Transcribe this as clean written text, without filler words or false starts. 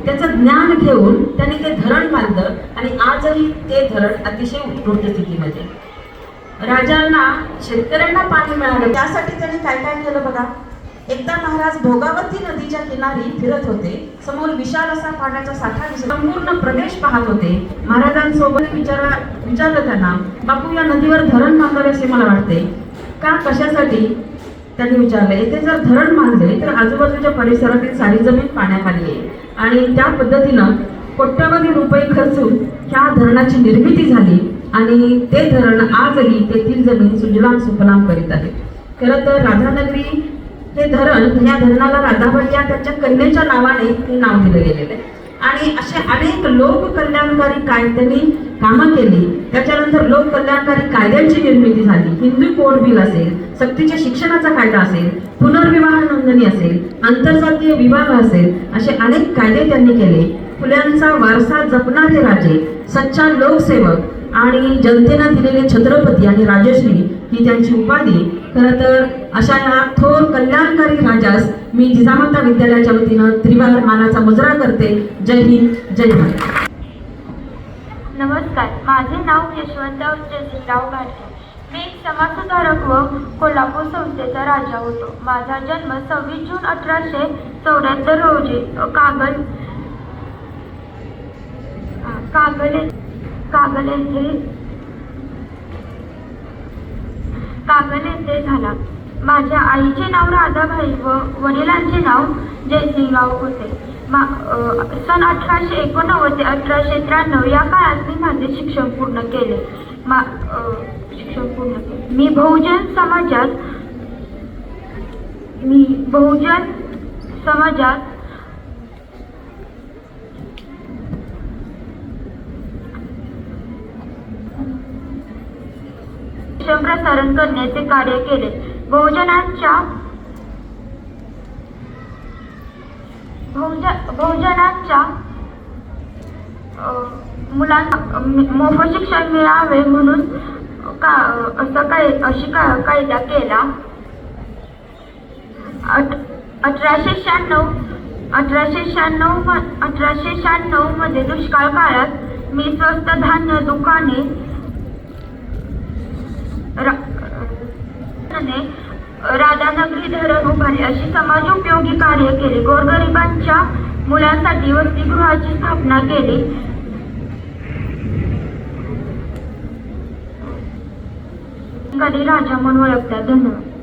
त्याचं ज्ञान घेऊन त्यांनी ते धरण बांधलं आणि आजही ते धरण अतिशय उत्कृष्ट स्थितीमध्ये. राजांना शेतकऱ्यांना पाणी मिळालं त्यासाठी त्यांनी काय काय केलं बघा. एकदा महाराज भोगावती नदीच्या किनारी फिरत होते. समोर विशाल असा पाण्याचा साठा दिसत, संपूर्ण प्रदेश पाहत होते. महाराजांसोबत विचारलं त्यांना, बापू या नदीवर धरण बांधावे असे मला वाटते का, कशासाठी त्यांनी विचारलं. येथे जर धरण बांधले तर आजूबाजूच्या परिसरातील सारी जमीन पाण्याखाली येईल आणि त्या पद्धतीनं कोट्यवधी रुपये खर्चून ह्या धरणाची निर्मिती झाली आणि ते धरण आजही तेथील जमीन सुजलाम सुफलाम करीत आहे. खरं तर राधानगरी हे धरण, या धरणाला राधाबाई या त्यांच्या कन्येच्या नावाने हे नाव दिलं गेलेलं आहे. आणि असे अनेक लोक कल्याणकारी त्यांनी कामं केली. त्याच्यानंतर लोक कल्याणकारी कायद्यांची निर्मिती झाली. हिंदू कोड बिल असेल, सक्तीच्या शिक्षणाचा कायदा असेल, पुनर्विवाह नोंदणी असेल, आंतरजातीय विवाह असेल, असे अनेक कायदे त्यांनी केले. फुल्यांचा वारसा जपणारे राजे, सच्चा लोकसेवक आणि जनतेला दिलेले छत्रपती आणि राजश्री ही त्यांची उपाधी. खरं तर अशा या थोर कल्याणकारी राजास मी जिजामाता विद्यालयाच्या वतीनं त्रिवार मानाचा मुजरा करते. जय हिंद, जय भारत. नमस्कार, माझे नाव यशवंतराव जयसिंगराव घाटगे. मी एक समाजसुधारक व कोल्हापूर संस्थेचा राजा होतो. माझा जन्म 26 जून 1874 रोजी कागल येथे झाला. माझ्या आईचे नाव राधाबाई व वडिलांचे नाव जयसिंगराव होते. सन 1889 ते 1893 या काळात मी माझे शिक्षण पूर्ण केले. मी बहुजन समाजात प्रसारण करण्याचे कार्य केले. बहुजनांच्या मुलांना मोफत शिक्षण मिळावे म्हणून कायदा केला. 1896 मध्ये दुष्काळ काळात मी स्वस्त धान्य दुकाने राधानगरी धरण उभारले, अशी समाजोपयोगी कार्य केले. गोरगरिबांच्या मुलांसाठी वसतिगृहाची स्थापना केली. राजा म्हणून ओळखतात. धन्यवाद.